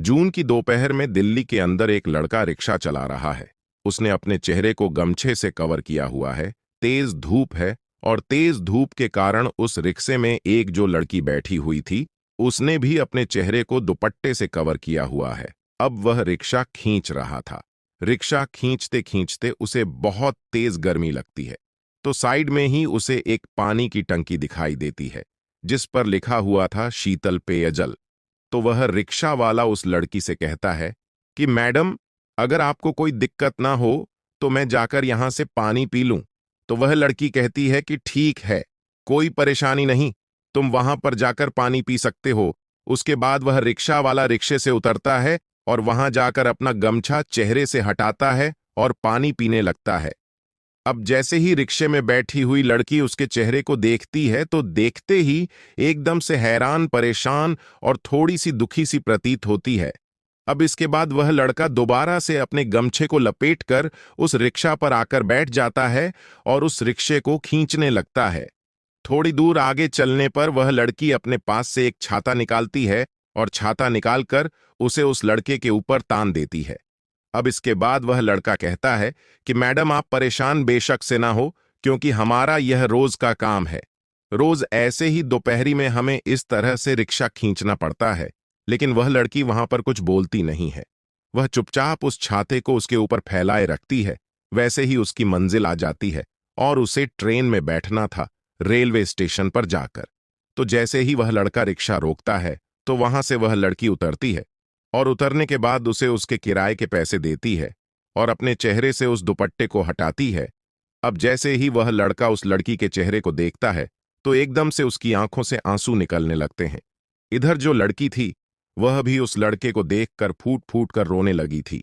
जून की दोपहर में दिल्ली के अंदर एक लड़का रिक्शा चला रहा है। उसने अपने चेहरे को गमछे से कवर किया हुआ है। तेज धूप है और तेज धूप के कारण उस रिक्शे में एक जो लड़की बैठी हुई थी उसने भी अपने चेहरे को दुपट्टे से कवर किया हुआ है। अब वह रिक्शा खींच रहा था। रिक्शा खींचते खींचते उसे बहुत तेज गर्मी लगती है, तो साइड में ही उसे एक पानी की टंकी दिखाई देती है जिस पर लिखा हुआ था शीतल पेयजल। तो वह रिक्शा वाला उस लड़की से कहता है कि मैडम, अगर आपको कोई दिक्कत ना हो तो मैं जाकर यहां से पानी पी लूं। तो वह लड़की कहती है कि ठीक है, कोई परेशानी नहीं, तुम वहां पर जाकर पानी पी सकते हो। उसके बाद वह रिक्शा वाला रिक्शे से उतरता है और वहां जाकर अपना गमछा चेहरे से हटाता है और पानी पीने लगता है। अब जैसे ही रिक्शे में बैठी हुई लड़की उसके चेहरे को देखती है तो देखते ही एकदम से हैरान, परेशान और थोड़ी सी दुखी सी प्रतीत होती है। अब इसके बाद वह लड़का दोबारा से अपने गमछे को लपेटकर उस रिक्शा पर आकर बैठ जाता है और उस रिक्शे को खींचने लगता है। थोड़ी दूर आगे चलने पर वह लड़की अपने पास से एक छाता निकालती है और छाता निकालकर उसे उस लड़के के ऊपर तान देती है। अब इसके बाद वह लड़का कहता है कि मैडम, आप परेशान बेशक से ना हो, क्योंकि हमारा यह रोज का काम है। रोज ऐसे ही दोपहरी में हमें इस तरह से रिक्शा खींचना पड़ता है। लेकिन वह लड़की वहां पर कुछ बोलती नहीं है। वह चुपचाप उस छाते को उसके ऊपर फैलाए रखती है। वैसे ही उसकी मंजिल आ जाती है और उसे ट्रेन में बैठना था, रेलवे स्टेशन पर जाकर। तो जैसे ही वह लड़का रिक्शा रोकता है तो वहां से वह लड़की उतरती है और उतरने के बाद उसे उसके किराए के पैसे देती है और अपने चेहरे से उस दुपट्टे को हटाती है। अब जैसे ही वह लड़का उस लड़की के चेहरे को देखता है तो एकदम से उसकी आंखों से आंसू निकलने लगते हैं। इधर जो लड़की थी वह भी उस लड़के को देखकर फूट फूट कर रोने लगी थी।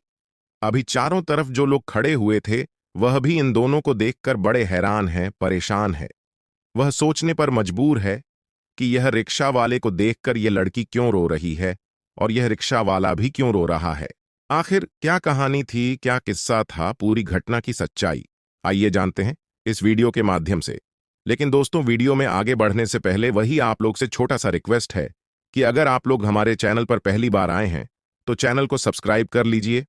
अभी चारों तरफ जो लोग खड़े हुए थे वह भी इन दोनों को देखकर बड़े हैरान हैं, परेशान है। वह सोचने पर मजबूर है कि यह रिक्शा वाले को देखकर यह लड़की क्यों रो रही है और यह रिक्शा वाला भी क्यों रो रहा है। आखिर क्या कहानी थी, क्या किस्सा था, पूरी घटना की सच्चाई आइए जानते हैं इस वीडियो के माध्यम से। लेकिन दोस्तों, वीडियो में आगे बढ़ने से पहले वही आप लोग से छोटा सा रिक्वेस्ट है कि अगर आप लोग हमारे चैनल पर पहली बार आए हैं तो चैनल को सब्सक्राइब कर लीजिए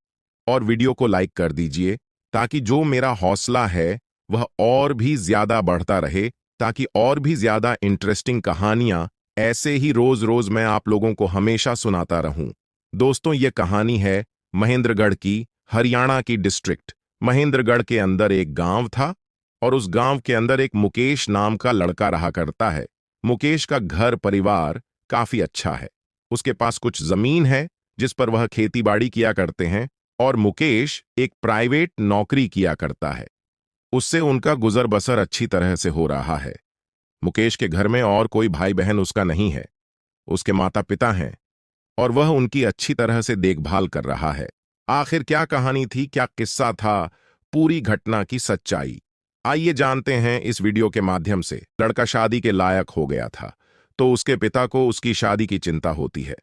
और वीडियो को लाइक कर दीजिए, ताकि जो मेरा हौसला है वह और भी ज्यादा बढ़ता रहे, ताकि और भी ज्यादा इंटरेस्टिंग कहानियां ऐसे ही रोज रोज मैं आप लोगों को हमेशा सुनाता रहूं। दोस्तों, ये कहानी है महेंद्रगढ़ की, हरियाणा की डिस्ट्रिक्ट। महेंद्रगढ़ के अंदर एक गांव था और उस गांव के अंदर एक मुकेश नाम का लड़का रहा करता है। मुकेश का घर परिवार काफी अच्छा है। उसके पास कुछ जमीन है जिस पर वह खेती बाड़ी किया करते हैं और मुकेश एक प्राइवेट नौकरी किया करता है। उससे उनका गुजर बसर अच्छी तरह से हो रहा है। मुकेश के घर में और कोई भाई बहन उसका नहीं है। उसके माता पिता हैं और वह उनकी अच्छी तरह से देखभाल कर रहा है। आखिर क्या कहानी थी, क्या किस्सा था, पूरी घटना की सच्चाई आइए जानते हैं इस वीडियो के माध्यम से। लड़का शादी के लायक हो गया था तो उसके पिता को उसकी शादी की चिंता होती है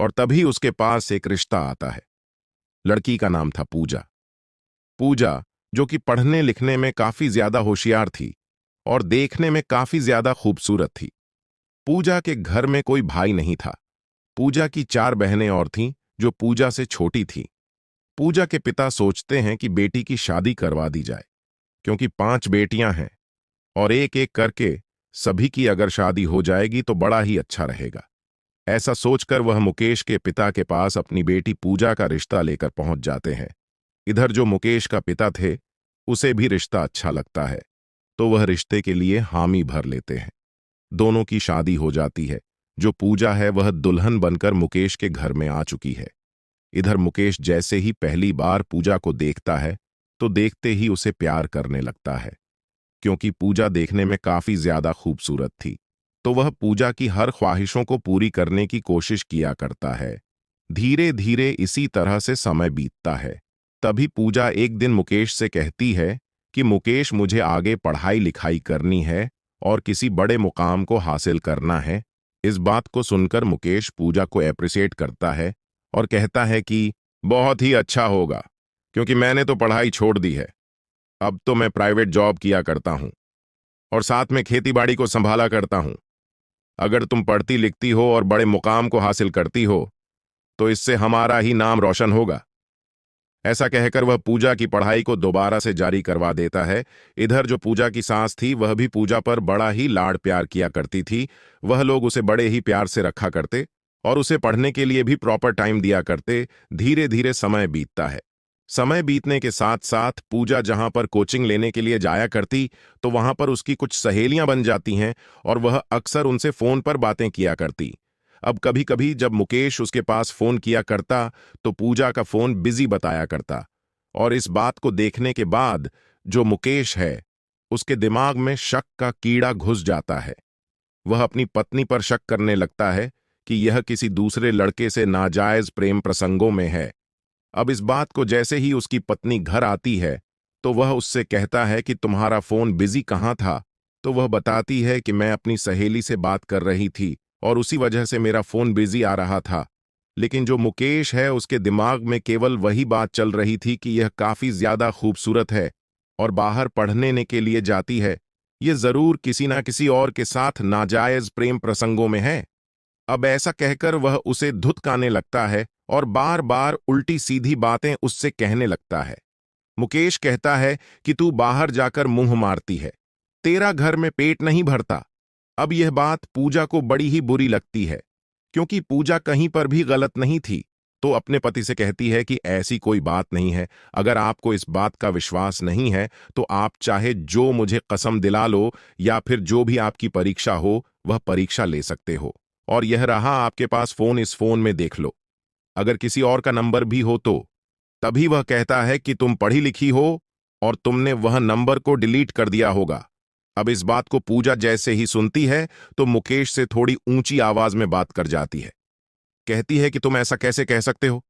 और तभी उसके पास एक रिश्ता आता है। लड़की का नाम था पूजा। पूजा, जो कि पढ़ने लिखने में काफी ज्यादा होशियार थी और देखने में काफी ज्यादा खूबसूरत थी। पूजा के घर में कोई भाई नहीं था। पूजा की 4 बहनें और थीं जो पूजा से छोटी थीं। पूजा के पिता सोचते हैं कि बेटी की शादी करवा दी जाए, क्योंकि 5 बेटियां हैं और एक एक करके सभी की अगर शादी हो जाएगी तो बड़ा ही अच्छा रहेगा। ऐसा सोचकर वह मुकेश के पिता के पास अपनी बेटी पूजा का रिश्ता लेकर पहुंच जाते हैं। इधर जो मुकेश का पिता थे उसे भी रिश्ता अच्छा लगता है, तो वह रिश्ते के लिए हामी भर लेते हैं। दोनों की शादी हो जाती है। जो पूजा है वह दुल्हन बनकर मुकेश के घर में आ चुकी है। इधर मुकेश जैसे ही पहली बार पूजा को देखता है तो देखते ही उसे प्यार करने लगता है, क्योंकि पूजा देखने में काफी ज्यादा खूबसूरत थी। तो वह पूजा की हर ख्वाहिशों को पूरी करने की कोशिश किया करता है। धीरे धीरे इसी तरह से समय बीतता है। तभी पूजा एक दिन मुकेश से कहती है कि मुकेश, मुझे आगे पढ़ाई लिखाई करनी है और किसी बड़े मुकाम को हासिल करना है। इस बात को सुनकर मुकेश पूजा को एप्रिशिएट करता है और कहता है कि बहुत ही अच्छा होगा, क्योंकि मैंने तो पढ़ाई छोड़ दी है। अब तो मैं प्राइवेट जॉब किया करता हूं और साथ में खेतीबाड़ी को संभाला करता हूं। अगर तुम पढ़ती लिखती हो और बड़े मुकाम को हासिल करती हो तो इससे हमारा ही नाम रोशन होगा। ऐसा कहकर वह पूजा की पढ़ाई को दोबारा से जारी करवा देता है। इधर जो पूजा की सास थी वह भी पूजा पर बड़ा ही लाड़ प्यार किया करती थी। वह लोग उसे बड़े ही प्यार से रखा करते और उसे पढ़ने के लिए भी प्रॉपर टाइम दिया करते। धीरे धीरे समय बीतता है। समय बीतने के साथ साथ पूजा जहां पर कोचिंग लेने के लिए जाया करती तो वहां पर उसकी कुछ सहेलियां बन जाती हैं और वह अक्सर उनसे फोन पर बातें किया करती। अब कभी कभी जब मुकेश उसके पास फोन किया करता तो पूजा का फोन बिजी बताया करता, और इस बात को देखने के बाद जो मुकेश है उसके दिमाग में शक का कीड़ा घुस जाता है। वह अपनी पत्नी पर शक करने लगता है कि यह किसी दूसरे लड़के से नाजायज प्रेम प्रसंगों में है। अब इस बात को जैसे ही उसकी पत्नी घर आती है तो वह उससे कहता है कि तुम्हारा फोन बिजी कहाँ था। तो वह बताती है कि मैं अपनी सहेली से बात कर रही थी और उसी वजह से मेरा फोन बिजी आ रहा था। लेकिन जो मुकेश है उसके दिमाग में केवल वही बात चल रही थी कि यह काफी ज्यादा खूबसूरत है और बाहर पढ़ने के लिए जाती है। यह जरूर किसी ना किसी और के साथ नाजायज प्रेम प्रसंगों में है। अब ऐसा कहकर वह उसे धुतकाने लगता है और बार बार उल्टी सीधी बातें उससे कहने लगता है। मुकेश कहता है कि तू बाहर जाकर मुंह मारती है, तेरा घर में पेट नहीं भरता। अब यह बात पूजा को बड़ी ही बुरी लगती है, क्योंकि पूजा कहीं पर भी गलत नहीं थी। तो अपने पति से कहती है कि ऐसी कोई बात नहीं है। अगर आपको इस बात का विश्वास नहीं है तो आप चाहे जो मुझे कसम दिला लो या फिर जो भी आपकी परीक्षा हो वह परीक्षा ले सकते हो। और यह रहा आपके पास फोन, इस फोन में देख लो। अगर किसी और का नंबर भी हो तो। तभी वह कहता है कि तुम पढ़ी लिखी हो और तुमने वह नंबर को डिलीट कर दिया होगा। अब इस बात को पूजा जैसे ही सुनती है तो मुकेश से थोड़ी ऊंची आवाज में बात कर जाती है। कहती है कि तुम ऐसा कैसे कह सकते हो,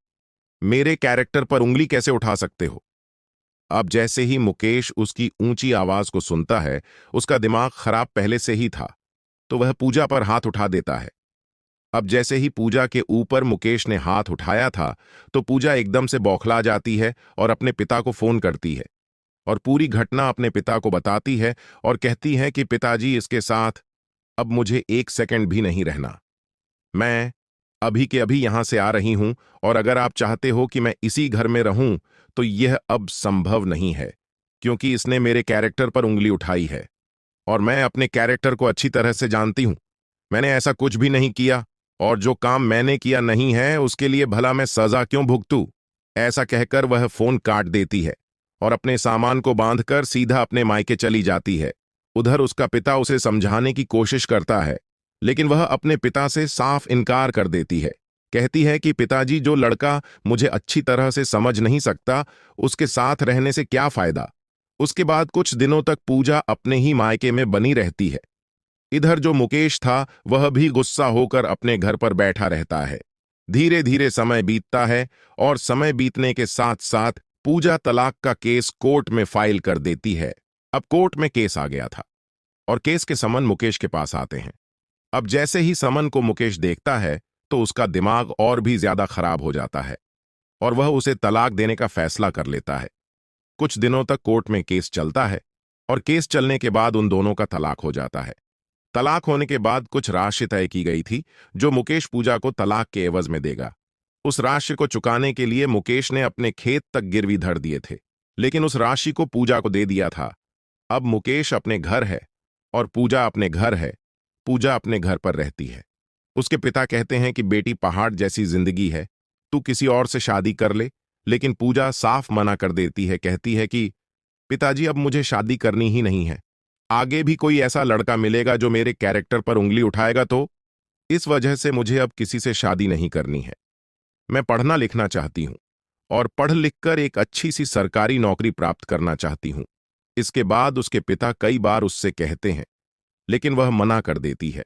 मेरे कैरेक्टर पर उंगली कैसे उठा सकते हो। अब जैसे ही मुकेश उसकी ऊंची आवाज को सुनता है, उसका दिमाग खराब पहले से ही था, तो वह पूजा पर हाथ उठा देता है। अब जैसे ही पूजा के ऊपर मुकेश ने हाथ उठाया था तो पूजा एकदम से बौखला जाती है और अपने पिता को फोन करती है और पूरी घटना अपने पिता को बताती है और कहती है कि पिताजी, इसके साथ अब मुझे एक सेकंड भी नहीं रहना। मैं अभी के अभी यहां से आ रही हूं और अगर आप चाहते हो कि मैं इसी घर में रहूं तो यह अब संभव नहीं है, क्योंकि इसने मेरे कैरेक्टर पर उंगली उठाई है और मैं अपने कैरेक्टर को अच्छी तरह से जानती हूं। मैंने ऐसा कुछ भी नहीं किया और जो काम मैंने किया नहीं है उसके लिए भला मैं सजा क्यों भुगतूं। ऐसा कहकर वह फोन काट देती है और अपने सामान को बांधकर सीधा अपने मायके चली जाती है। उधर उसका पिता उसे समझाने की कोशिश करता है, लेकिन वह अपने पिता से साफ इनकार कर देती है। कहती है कि पिताजी, जो लड़का मुझे अच्छी तरह से समझ नहीं सकता उसके साथ रहने से क्या फायदा। उसके बाद कुछ दिनों तक पूजा अपने ही मायके में बनी रहती है। इधर जो मुकेश था वह भी गुस्सा होकर अपने घर पर बैठा रहता है। धीरे धीरे समय बीतता है और समय बीतने के साथ साथ पूजा तलाक का केस कोर्ट में फाइल कर देती है। अब कोर्ट में केस आ गया था और केस के समन मुकेश के पास आते हैं। अब जैसे ही समन को मुकेश देखता है तो उसका दिमाग और भी ज्यादा खराब हो जाता है और वह उसे तलाक देने का फैसला कर लेता है। कुछ दिनों तक कोर्ट में केस चलता है और केस चलने के बाद उन दोनों का तलाक हो जाता है। तलाक होने के बाद कुछ राशि तय की गई थी जो मुकेश पूजा को तलाक के एवज में देगा। उस राशि को चुकाने के लिए मुकेश ने अपने खेत तक गिरवी धर दिए थे, लेकिन उस राशि को पूजा को दे दिया था। अब मुकेश अपने घर है और पूजा अपने घर है। पूजा अपने घर पर रहती है। उसके पिता कहते हैं कि बेटी, पहाड़ जैसी जिंदगी है, तू किसी और से शादी कर ले। लेकिन पूजा साफ मना कर देती है। कहती है कि पिताजी, अब मुझे शादी करनी ही नहीं है। आगे भी कोई ऐसा लड़का मिलेगा जो मेरे कैरेक्टर पर उंगली उठाएगा तो इस वजह से मुझे अब किसी से शादी नहीं करनी है। मैं पढ़ना लिखना चाहती हूं और पढ़ लिखकर एक अच्छी सी सरकारी नौकरी प्राप्त करना चाहती हूं। इसके बाद उसके पिता कई बार उससे कहते हैं, लेकिन वह मना कर देती है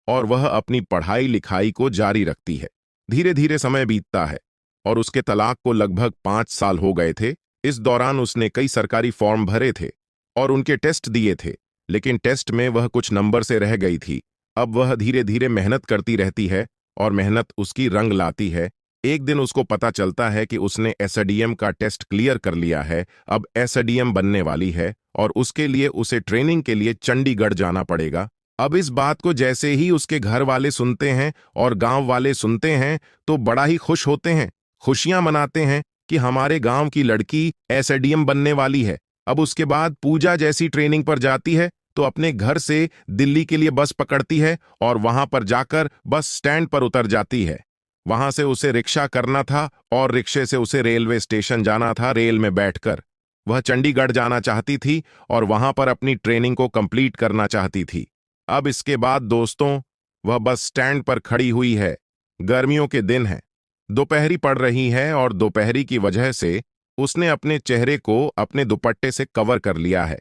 और वह अपनी पढ़ाई लिखाई को जारी रखती है। धीरे धीरे समय बीतता है और उसके तलाक को लगभग 5 साल हो गए थे। इस दौरान उसने कई सरकारी फॉर्म भरे थे और उनके टेस्ट दिए थे, लेकिन टेस्ट में वह कुछ नंबर से रह गई थी। अब वह धीरे धीरे मेहनत करती रहती है और मेहनत उसकी रंग लाती है। एक दिन उसको पता चलता है कि उसने एसडीएम का टेस्ट क्लियर कर लिया है। अब एसडीएम बनने वाली है और उसके लिए उसे ट्रेनिंग के लिए चंडीगढ़ जाना पड़ेगा। अब इस बात को जैसे ही उसके घर वाले सुनते हैं और गांव वाले सुनते हैं तो बड़ा ही खुश होते हैं, खुशियां मनाते हैं कि हमारे गांव की लड़की एसडीएम बनने वाली है। अब उसके बाद पूजा जैसी ट्रेनिंग पर जाती है तो अपने घर से दिल्ली के लिए बस पकड़ती है और वहां पर जाकर बस स्टैंड पर उतर जाती है। वहां से उसे रिक्शा करना था और रिक्शे से उसे रेलवे स्टेशन जाना था रेल में बैठकर। वह चंडीगढ़ जाना चाहती थी और वहां पर अपनी ट्रेनिंग को कंप्लीट करना चाहती थी। अब इसके बाद दोस्तों, वह बस स्टैंड पर खड़ी हुई है। गर्मियों के दिन है, दोपहरी पड़ रही है और दोपहरी की वजह से उसने अपने चेहरे को अपने दुपट्टे से कवर कर लिया है।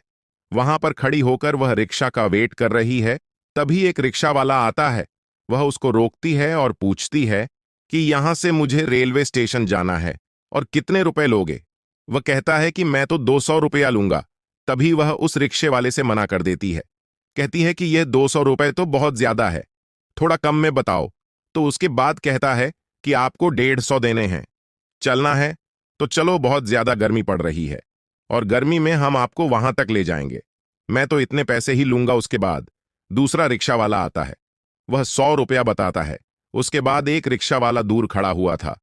वहां पर खड़ी होकर वह रिक्शा का वेट कर रही है। तभी एक रिक्शा वाला आता है। वह उसको रोकती है और पूछती है कि यहां से मुझे रेलवे स्टेशन जाना है और कितने रुपए लोगे। वह कहता है कि मैं तो 200 रुपया लूंगा। तभी वह उस रिक्शे वाले से मना कर देती है, कहती है कि यह 200 रुपए तो बहुत ज्यादा है, थोड़ा कम में बताओ। तो उसके बाद कहता है कि आपको 150 देने हैं। चलना है तो चलो, बहुत ज्यादा गर्मी पड़ रही है और गर्मी में हम आपको वहां तक ले जाएंगे, मैं तो इतने पैसे ही लूंगा। उसके बाद दूसरा रिक्शा वाला आता है, वह 100 रुपया बताता है। उसके बाद एक रिक्शा वाला दूर खड़ा हुआ था,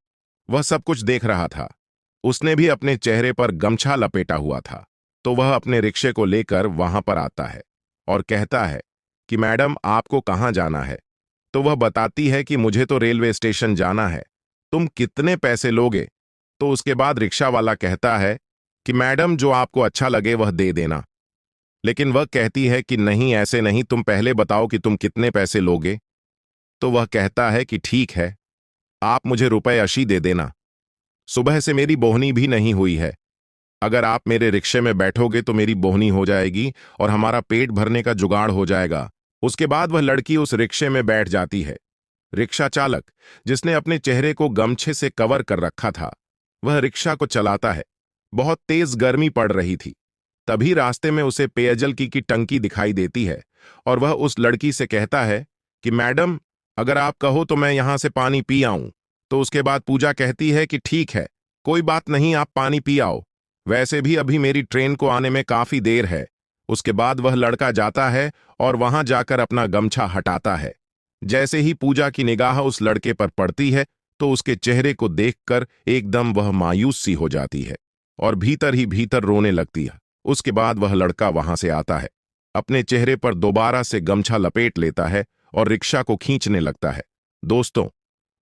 वह सब कुछ देख रहा था। उसने भी अपने चेहरे पर गमछा लपेटा हुआ था। तो वह अपने रिक्शे को लेकर वहां पर आता है और कहता है कि मैडम आपको कहाँ जाना है। तो वह बताती है कि मुझे तो रेलवे स्टेशन जाना है, तुम कितने पैसे लोगे। तो उसके बाद रिक्शा वाला कहता है कि मैडम जो आपको अच्छा लगे वह दे देना। लेकिन वह कहती है कि नहीं, ऐसे नहीं, तुम पहले बताओ कि तुम कितने पैसे लोगे। तो वह कहता है कि ठीक है, आप मुझे ₹80 दे देना। सुबह से मेरी बोहनी भी नहीं हुई है, अगर आप मेरे रिक्शे में बैठोगे तो मेरी बोहनी हो जाएगी और हमारा पेट भरने का जुगाड़ हो जाएगा। उसके बाद वह लड़की उस रिक्शे में बैठ जाती है। रिक्शा चालक, जिसने अपने चेहरे को गमछे से कवर कर रखा था, वह रिक्शा को चलाता है। बहुत तेज गर्मी पड़ रही थी। तभी रास्ते में उसे पेयजल की टंकी दिखाई देती है और वह उस लड़की से कहता है कि मैडम अगर आप कहो तो मैं यहां से पानी पी आऊं। तो उसके बाद पूजा कहती है कि ठीक है, कोई बात नहीं, आप पानी पी आओ, वैसे भी अभी मेरी ट्रेन को आने में काफी देर है। उसके बाद वह लड़का जाता है और वहां जाकर अपना गमछा हटाता है। जैसे ही पूजा की निगाह उस लड़के पर पड़ती है तो उसके चेहरे को देखकर एकदम वह मायूस सी हो जाती है और भीतर ही भीतर रोने लगती है। उसके बाद वह लड़का वहां से आता है, अपने चेहरे पर दोबारा से गमछा लपेट लेता है और रिक्शा को खींचने लगता है। दोस्तों,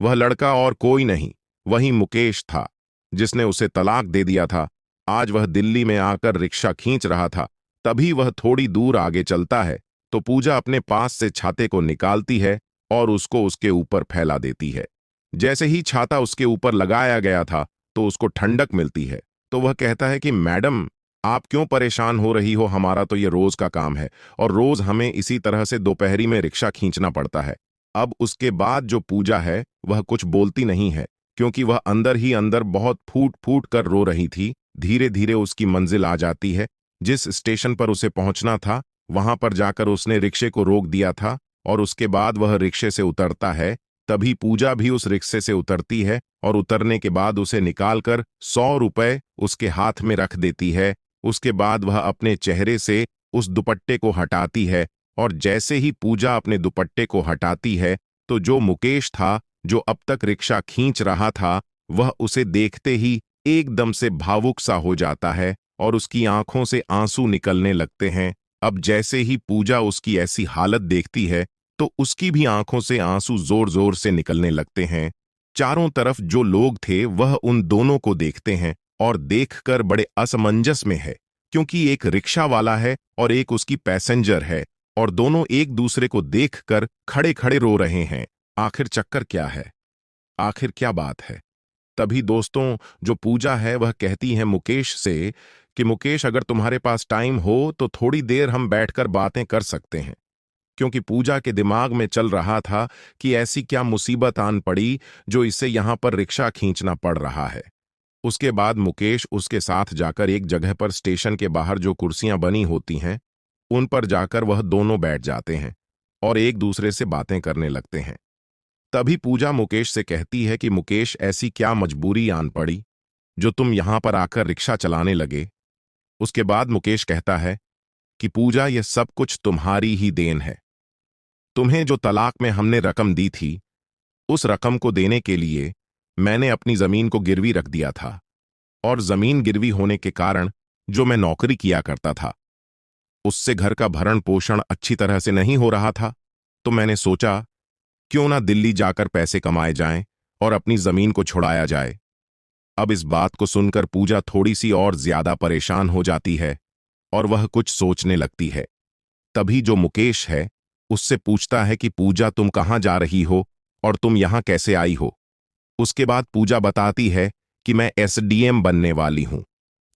वह लड़का और कोई नहीं, वही मुकेश था, जिसने उसे तलाक दे दिया था। आज वह दिल्ली में आकर रिक्शा खींच रहा था। तभी वह थोड़ी दूर आगे चलता है तो पूजा अपने पास से छाते को निकालती है और उसको उसके ऊपर फैला देती है। जैसे ही छाता उसके ऊपर लगाया गया था तो उसको ठंडक मिलती है। तो वह कहता है कि मैडम आप क्यों परेशान हो रही हो, हमारा तो ये रोज का काम है और रोज हमें इसी तरह से दोपहरी में रिक्शा खींचना पड़ता है। अब उसके बाद जो पूजा है वह कुछ बोलती नहीं है, क्योंकि वह अंदर ही अंदर बहुत फूट फूट कर रो रही थी। धीरे धीरे उसकी मंजिल आ जाती है। जिस स्टेशन पर उसे पहुंचना था वहां पर जाकर उसने रिक्शे को रोक दिया था और उसके बाद वह रिक्शे से उतरता है। तभी पूजा भी उस रिक्शे से उतरती है और उतरने के बाद उसे निकालकर 100 रुपए उसके हाथ में रख देती है। उसके बाद वह अपने चेहरे से उस दुपट्टे को हटाती है और जैसे ही पूजा अपने दुपट्टे को हटाती है तो जो मुकेश था, जो अब तक रिक्शा खींच रहा था, वह उसे देखते ही एकदम से भावुक सा हो जाता है और उसकी आंखों से आंसू निकलने लगते हैं। अब जैसे ही पूजा उसकी ऐसी हालत देखती है तो उसकी भी आंखों से आंसू जोर जोर से निकलने लगते हैं। चारों तरफ जो लोग थे वह उन दोनों को देखते हैं और देखकर बड़े असमंजस में है, क्योंकि एक रिक्शा वाला है और एक उसकी पैसेंजर है और दोनों एक दूसरे को देखकर खड़े खड़े रो रहे हैं। आखिर चक्कर क्या है, आखिर क्या बात है। तभी दोस्तों, जो पूजा है वह कहती है मुकेश से कि मुकेश अगर तुम्हारे पास टाइम हो तो थोड़ी देर हम बैठकर बातें कर सकते हैं, क्योंकि पूजा के दिमाग में चल रहा था कि ऐसी क्या मुसीबत आन पड़ी जो इसे यहां पर रिक्शा खींचना पड़ रहा है। उसके बाद मुकेश उसके साथ जाकर एक जगह पर स्टेशन के बाहर जो कुर्सियां बनी होती हैं उन पर जाकर वह दोनों बैठ जाते हैं और एक दूसरे से बातें करने लगते हैं। तभी पूजा मुकेश से कहती है कि मुकेश ऐसी क्या मजबूरी आन पड़ी जो तुम यहां पर आकर रिक्शा चलाने लगे। उसके बाद मुकेश कहता है कि पूजा, यह सब कुछ तुम्हारी ही देन है। तुम्हें जो तलाक में हमने रकम दी थी, उस रकम को देने के लिए मैंने अपनी जमीन को गिरवी रख दिया था, और जमीन गिरवी होने के कारण जो मैं नौकरी किया करता था, उससे घर का भरण पोषण अच्छी तरह से नहीं हो रहा था। तो मैंने सोचा, क्यों ना दिल्ली जाकर पैसे कमाए जाएं और अपनी जमीन को छुड़ाया जाए। अब इस बात को सुनकर पूजा थोड़ी सी और ज्यादा परेशान हो जाती है और वह कुछ सोचने लगती है। तभी जो मुकेश है उससे पूछता है कि पूजा, तुम कहाँ जा रही हो और तुम यहां कैसे आई हो। उसके बाद पूजा बताती है कि मैं एसडीएम बनने वाली हूं।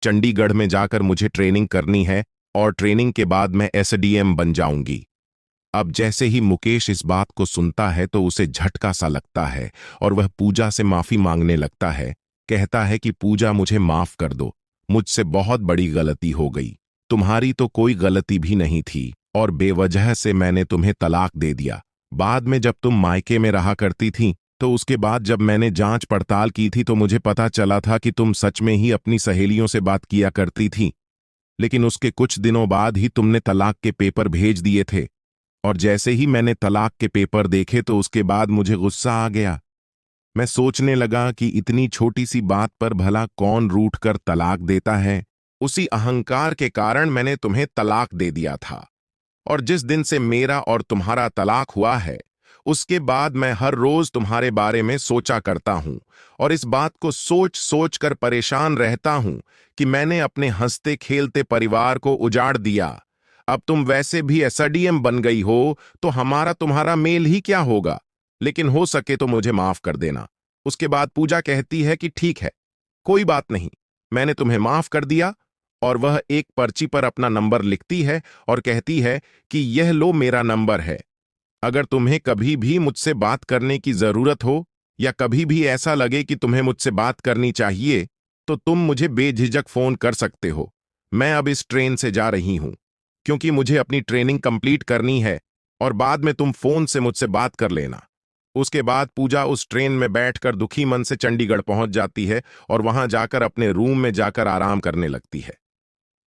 चंडीगढ़ में जाकर मुझे ट्रेनिंग करनी है और ट्रेनिंग के बाद मैं एसडीएम बन जाऊंगी। अब जैसे ही मुकेश इस बात को सुनता है तो उसे झटका सा लगता है और वह पूजा से माफी मांगने लगता है। कहता है कि पूजा, मुझे माफ कर दो, मुझसे बहुत बड़ी गलती हो गई। तुम्हारी तो कोई गलती भी नहीं थी और बेवजह से मैंने तुम्हें तलाक दे दिया। बाद में जब तुम मायके में रहा करती थी तो उसके बाद जब मैंने जांच पड़ताल की थी तो मुझे पता चला था कि तुम सच में ही अपनी सहेलियों से बात किया करती थी। लेकिन उसके कुछ दिनों बाद ही तुमने तलाक के पेपर भेज दिए थे, और जैसे ही मैंने तलाक के पेपर देखे तो उसके बाद मुझे गुस्सा आ गया। मैं सोचने लगा कि इतनी छोटी सी बात पर भला कौन रूठ कर तलाक देता है। उसी अहंकार के कारण मैंने तुम्हें तलाक दे दिया था, और जिस दिन से मेरा और तुम्हारा तलाक हुआ है उसके बाद मैं हर रोज तुम्हारे बारे में सोचा करता हूं और इस बात को सोच सोच कर परेशान रहता हूं कि मैंने अपने हंसते खेलते परिवार को उजाड़ दिया। अब तुम वैसे भी एसडीएम बन गई हो तो हमारा तुम्हारा मेल ही क्या होगा, लेकिन हो सके तो मुझे माफ कर देना। उसके बाद पूजा कहती है कि ठीक है, कोई बात नहीं, मैंने तुम्हें माफ कर दिया। और वह एक पर्ची पर अपना नंबर लिखती है और कहती है कि यह लो, मेरा नंबर है। अगर तुम्हें कभी भी मुझसे बात करने की जरूरत हो या कभी भी ऐसा लगे कि तुम्हें मुझसे बात करनी चाहिए तो तुम मुझे बेझिझक फोन कर सकते हो। मैं अब इस ट्रेन से जा रही हूं क्योंकि मुझे अपनी ट्रेनिंग कंप्लीट करनी है, और बाद में तुम फोन से मुझसे बात कर लेना। उसके बाद पूजा उस ट्रेन में बैठकर दुखी मन से चंडीगढ़ पहुंच जाती है और वहां जाकर अपने रूम में जाकर आराम करने लगती है।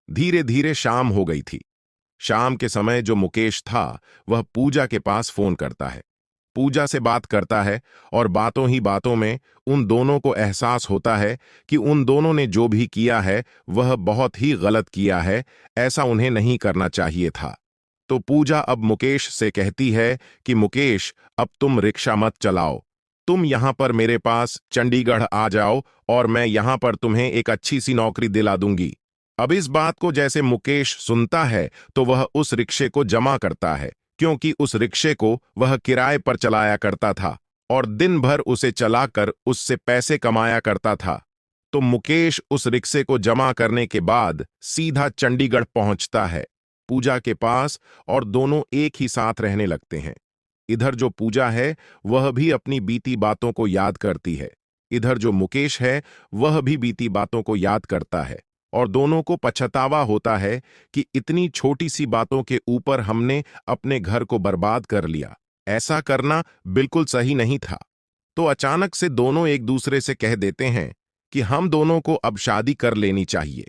धीरे धीरे शाम हो गई थी। शाम के समय जो मुकेश था वह पूजा के पास फोन करता है, पूजा से बात करता है, और बातों ही बातों में उन दोनों को एहसास होता है कि उन दोनों ने जो भी किया है वह बहुत ही गलत किया है, ऐसा उन्हें नहीं करना चाहिए था। तो पूजा अब मुकेश से कहती है कि मुकेश, अब तुम रिक्शा मत चलाओ, तुम यहां पर मेरे पास चंडीगढ़ आ जाओ और मैं यहां पर तुम्हें एक अच्छी सी नौकरी दिला दूंगी। अब इस बात को जैसे मुकेश सुनता है तो वह उस रिक्शे को जमा करता है, क्योंकि उस रिक्शे को वह किराए पर चलाया करता था और दिन भर उसे चलाकर उससे पैसे कमाया करता था। तो मुकेश उस रिक्शे को जमा करने के बाद सीधा चंडीगढ़ पहुंचता है पूजा के पास, और दोनों एक ही साथ रहने लगते हैं। इधर जो पूजा है वह भी अपनी बीती बातों को याद करती है, इधर जो मुकेश है वह भी बीती बातों को याद करता है, और दोनों को पछतावा होता है कि इतनी छोटी सी बातों के ऊपर हमने अपने घर को बर्बाद कर लिया। ऐसा करना बिल्कुल सही नहीं था। तो अचानक से दोनों एक दूसरे से कह देते हैं कि हम दोनों को अब शादी कर लेनी चाहिए।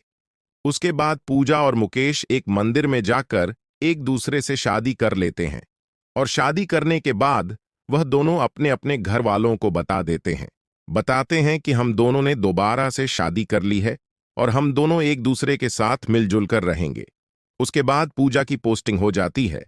उसके बाद पूजा और मुकेश एक मंदिर में जाकर एक दूसरे से शादी कर लेते हैं, और शादी करने के बाद वह दोनों अपने अपने घर वालों को बता देते हैं, बताते हैं कि हम दोनों ने दोबारा से शादी कर ली है और हम दोनों एक दूसरे के साथ मिलजुल कर रहेंगे। उसके बाद पूजा की पोस्टिंग हो जाती है,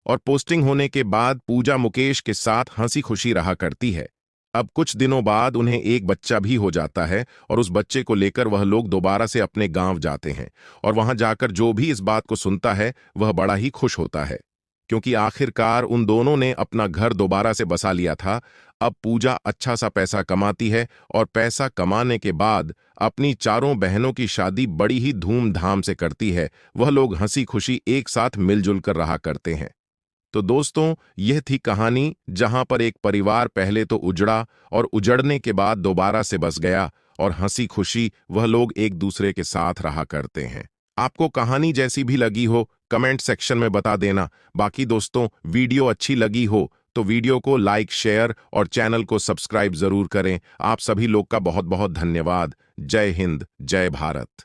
और पोस्टिंग होने के बाद पूजा मुकेश के साथ हंसी खुशी रहा करती है। अब कुछ दिनों बाद उन्हें एक बच्चा भी हो जाता है, और उस बच्चे को लेकर वह लोग दोबारा से अपने गांव जाते हैं, और वहां जाकर जो भी इस बात को सुनता है वह बड़ा ही खुश होता है, क्योंकि आखिरकार उन दोनों ने अपना घर दोबारा से बसा लिया था। अब पूजा अच्छा सा पैसा कमाती है, और पैसा कमाने के बाद अपनी चारों बहनों की शादी बड़ी ही धूमधाम से करती है। वह लोग हंसी खुशी एक साथ मिलजुल कर रहा करते हैं। तो दोस्तों, यह थी कहानी जहां पर एक परिवार पहले तो उजड़ा और उजड़ने के बाद दोबारा से बस गया, और हंसी खुशी वह लोग एक दूसरे के साथ रहा करते हैं। आपको कहानी जैसी भी लगी हो कमेंट सेक्शन में बता देना। बाकी दोस्तों, वीडियो अच्छी लगी हो तो वीडियो को लाइक, शेयर और चैनल को सब्सक्राइब जरूर करें। आप सभी लोग का बहुत बहुत धन्यवाद। जय हिंद, जय भारत।